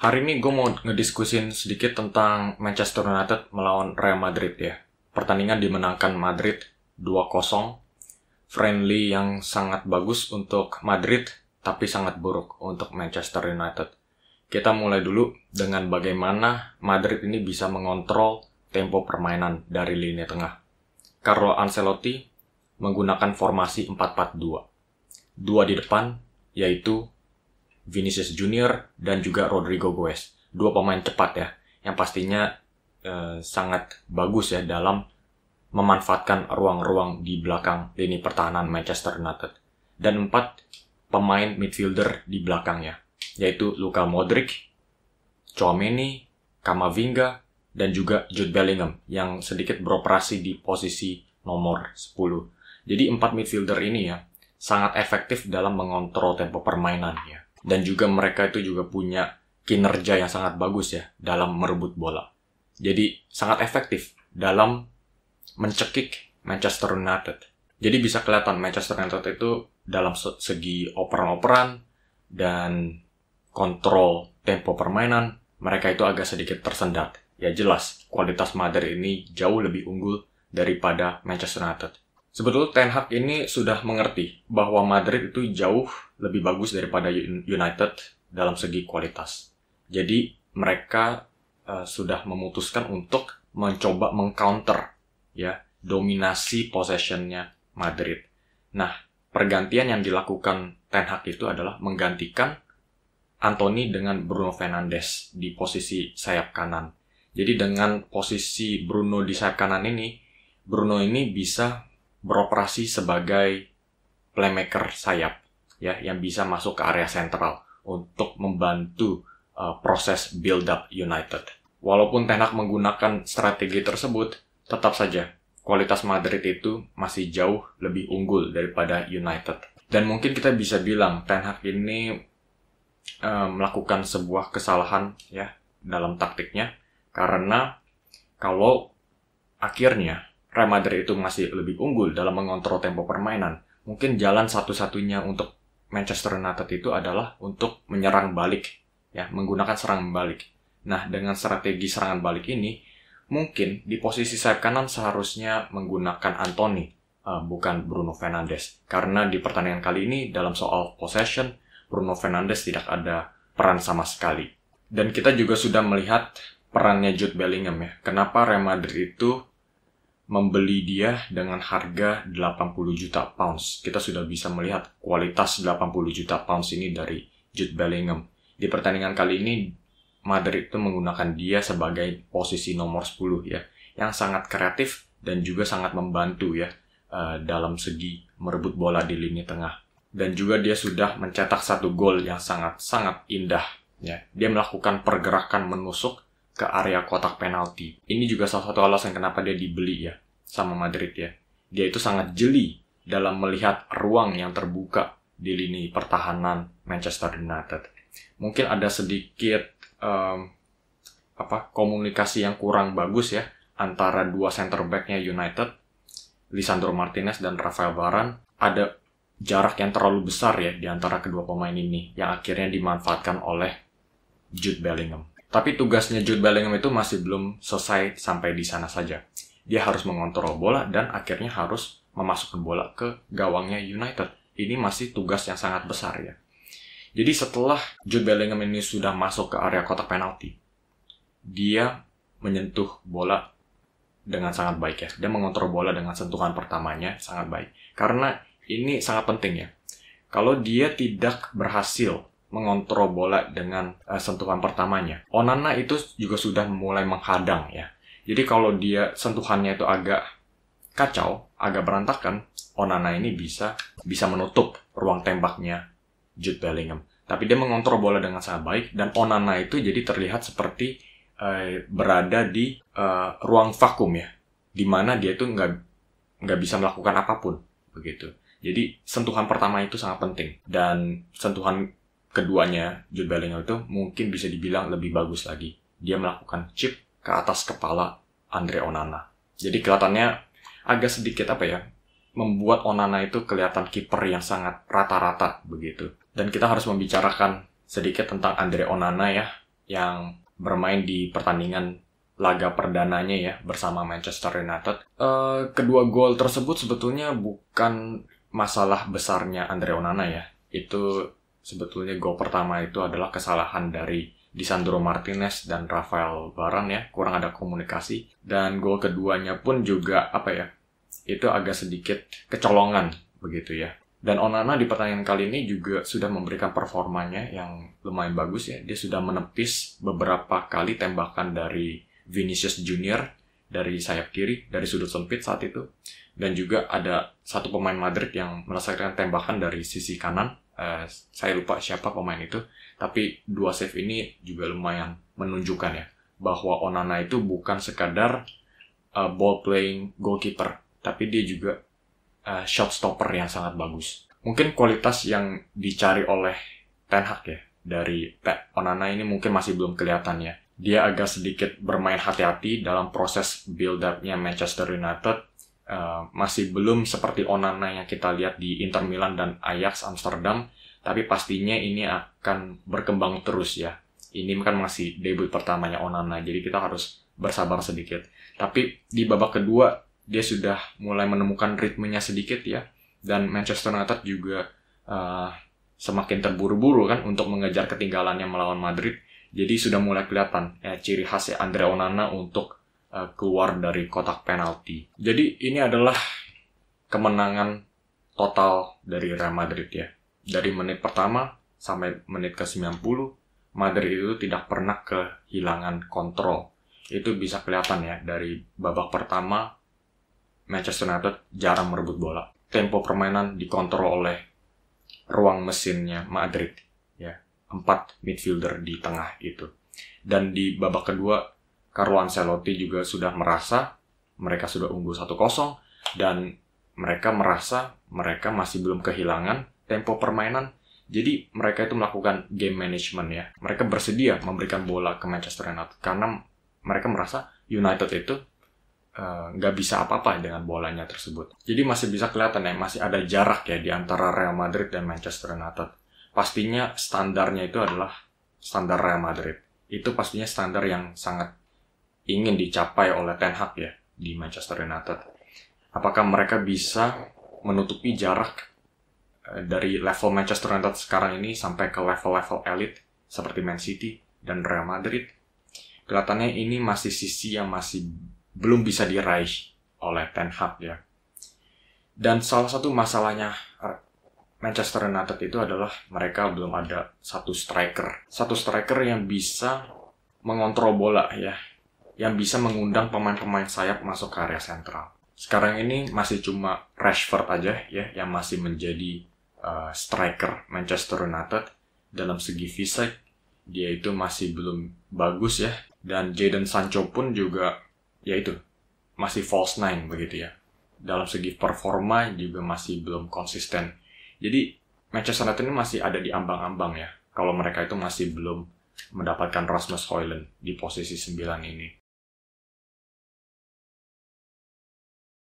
Hari ini gue mau ngediskusin sedikit tentang Manchester United melawan Real Madrid ya. Pertandingan dimenangkan Madrid 2-0. Friendly yang sangat bagus untuk Madrid, tapi sangat buruk untuk Manchester United. Kita mulai dulu dengan bagaimana Madrid ini bisa mengontrol tempo permainan dari lini tengah. Carlo Ancelotti menggunakan formasi 4-4-2. Dua di depan, yaitu Vinicius Junior dan juga Rodrigo Goes. Dua pemain cepat ya, yang pastinya sangat bagus ya dalam memanfaatkan ruang-ruang di belakang lini pertahanan Manchester United. Dan 4 pemain midfielder di belakangnya, yaitu Luka Modric, Tchouaméni, Camavinga, dan juga Jude Bellingham yang sedikit beroperasi di posisi nomor 10. Jadi 4 midfielder ini ya sangat efektif dalam mengontrol tempo permainan ya. Dan juga mereka itu juga punya kinerja yang sangat bagus ya dalam merebut bola. Jadi sangat efektif dalam mencekik Manchester United. Jadi bisa kelihatan Manchester United itu dalam segi operan-operan dan kontrol tempo permainan, mereka itu agak sedikit tersendat. Ya jelas, kualitas Madrid ini jauh lebih unggul daripada Manchester United. Sebetulnya Ten Hag ini sudah mengerti bahwa Madrid itu jauh lebih bagus daripada United dalam segi kualitas. Jadi mereka sudah memutuskan untuk mencoba mengcounter ya dominasi possession-nya Madrid. Nah, pergantian yang dilakukan Ten Hag itu adalah menggantikan Antony dengan Bruno Fernandes di posisi sayap kanan. Jadi dengan posisi Bruno di sayap kanan ini, Bruno ini bisa beroperasi sebagai playmaker sayap ya yang bisa masuk ke area sentral untuk membantu proses build up United. Walaupun Ten Hag menggunakan strategi tersebut, tetap saja kualitas Madrid itu masih jauh lebih unggul daripada United. Dan mungkin kita bisa bilang Ten Hag ini melakukan sebuah kesalahan ya dalam taktiknya, karena kalau akhirnya Real Madrid itu masih lebih unggul dalam mengontrol tempo permainan, mungkin jalan satu-satunya untuk Manchester United itu adalah untuk menyerang balik, ya, menggunakan serangan balik. Nah, dengan strategi serangan balik ini, mungkin di posisi sayap kanan seharusnya menggunakan Antony, bukan Bruno Fernandes. Karena di pertandingan kali ini, dalam soal possession, Bruno Fernandes tidak ada peran sama sekali. Dan kita juga sudah melihat perannya Jude Bellingham ya. Kenapa Real Madrid itu membeli dia dengan harga 80 juta pounds. Kita sudah bisa melihat kualitas 80 juta pounds ini dari Jude Bellingham. Di pertandingan kali ini, Madrid itu menggunakan dia sebagai posisi nomor 10 ya, yang sangat kreatif dan juga sangat membantu ya dalam segi merebut bola di lini tengah. Dan juga dia sudah mencetak 1 gol yang sangat-sangat indah ya. Dia melakukan pergerakan menusuk ke area kotak penalti. Ini juga salah satu alasan kenapa dia dibeli ya sama Madrid ya. Dia itu sangat jeli dalam melihat ruang yang terbuka di lini pertahanan Manchester United. Mungkin ada sedikit komunikasi yang kurang bagus ya antara dua center back-nya United, Lisandro Martinez dan Rafael Varane. Ada jarak yang terlalu besar ya di antara kedua pemain ini yang akhirnya dimanfaatkan oleh Jude Bellingham. Tapi tugasnya Jude Bellingham itu masih belum selesai sampai di sana saja. Dia harus mengontrol bola dan akhirnya harus memasukkan bola ke gawangnya United. Ini masih tugas yang sangat besar ya. Jadi setelah Jude Bellingham ini sudah masuk ke area kotak penalti, dia menyentuh bola dengan sangat baik ya. Dia mengontrol bola dengan sentuhan pertamanya sangat baik. Karena ini sangat penting ya. Kalau dia tidak berhasil mengontrol bola dengan sentuhan pertamanya, Onana itu juga sudah mulai menghadang ya. Jadi kalau dia sentuhannya itu agak kacau, agak berantakan, Onana ini bisa menutup ruang tembaknya Jude Bellingham. Tapi dia mengontrol bola dengan sangat baik dan Onana itu jadi terlihat seperti berada di ruang vakum ya, di mana dia itu nggak bisa melakukan apapun begitu. Jadi sentuhan pertama itu sangat penting dan sentuhan keduanya Jude Bellingham itu mungkin bisa dibilang lebih bagus lagi. Dia melakukan chip ke atas kepala Andre Onana. Jadi kelihatannya agak sedikit membuat Onana itu kelihatan kiper yang sangat rata-rata begitu. Dan kita harus membicarakan sedikit tentang Andre Onana ya, yang bermain di pertandingan laga perdananya ya bersama Manchester United. Kedua gol tersebut sebetulnya bukan masalah besarnya Andre Onana ya. Itu sebetulnya gol pertama itu adalah kesalahan dari Lisandro Martinez dan Rafael Varane ya, kurang ada komunikasi. Dan gol keduanya pun juga itu agak sedikit kecolongan begitu ya. Dan Onana di pertandingan kali ini juga sudah memberikan performanya yang lumayan bagus ya. Dia sudah menepis beberapa kali tembakan dari Vinicius Junior dari sayap kiri, dari sudut sempit saat itu. Dan juga ada satu pemain Madrid yang menyelesaikan tembakan dari sisi kanan. Saya lupa siapa pemain itu. Tapi dua save ini juga lumayan menunjukkan ya, bahwa Onana itu bukan sekadar ball playing goalkeeper, tapi dia juga shot stopper yang sangat bagus. Mungkin kualitas yang dicari oleh Ten Hag ya dari Onana ini mungkin masih belum kelihatan ya. Dia agak sedikit bermain hati-hati dalam proses build-up-nya Manchester United. Masih belum seperti Onana yang kita lihat di Inter Milan dan Ajax Amsterdam, tapi pastinya ini akan berkembang terus ya. Ini kan masih debut pertamanya Onana, jadi kita harus bersabar sedikit. Tapi di babak kedua dia sudah mulai menemukan ritmenya sedikit ya, dan Manchester United juga semakin terburu-buru kan untuk mengejar ketinggalannya melawan Madrid. Jadi sudah mulai kelihatan ciri khas Andre Onana untuk keluar dari kotak penalti. Jadi ini adalah kemenangan total dari Real Madrid ya. Dari menit pertama sampai menit ke-90, Madrid itu tidak pernah kehilangan kontrol. Itu bisa kelihatan ya, dari babak pertama Manchester United jarang merebut bola. Tempo permainan dikontrol oleh ruang mesinnya Madrid ya. 4 midfielder di tengah itu. Dan di babak kedua Carlo Ancelotti juga sudah merasa mereka sudah unggul 1-0 dan mereka merasa mereka masih belum kehilangan tempo permainan. Jadi mereka itu melakukan game management ya. Mereka bersedia memberikan bola ke Manchester United karena mereka merasa United itu nggak bisa apa-apa dengan bolanya tersebut. Jadi masih bisa kelihatan ya, masih ada jarak ya di antara Real Madrid dan Manchester United. Pastinya standarnya itu adalah standar Real Madrid. Itu pastinya standar yang sangat ingin dicapai oleh Ten Hag ya di Manchester United. Apakah mereka bisa menutupi jarak dari level Manchester United sekarang ini sampai ke level-level elit seperti Man City dan Real Madrid? Kelihatannya ini masih sisi yang masih belum bisa diraih oleh Ten Hag ya. Dan salah satu masalahnya Manchester United itu adalah mereka belum ada satu striker yang bisa mengontrol bola ya, yang bisa mengundang pemain-pemain sayap masuk ke area sentral. Sekarang ini masih cuma Rashford aja ya yang masih menjadi striker Manchester United. Dalam segi fisik dia itu masih belum bagus ya, dan Jadon Sancho pun juga ya itu masih false nine begitu ya. Dalam segi performa juga masih belum konsisten. Jadi Manchester United ini masih ada di ambang-ambang ya, kalau mereka itu masih belum mendapatkan Rasmus Højlund di posisi 9 ini.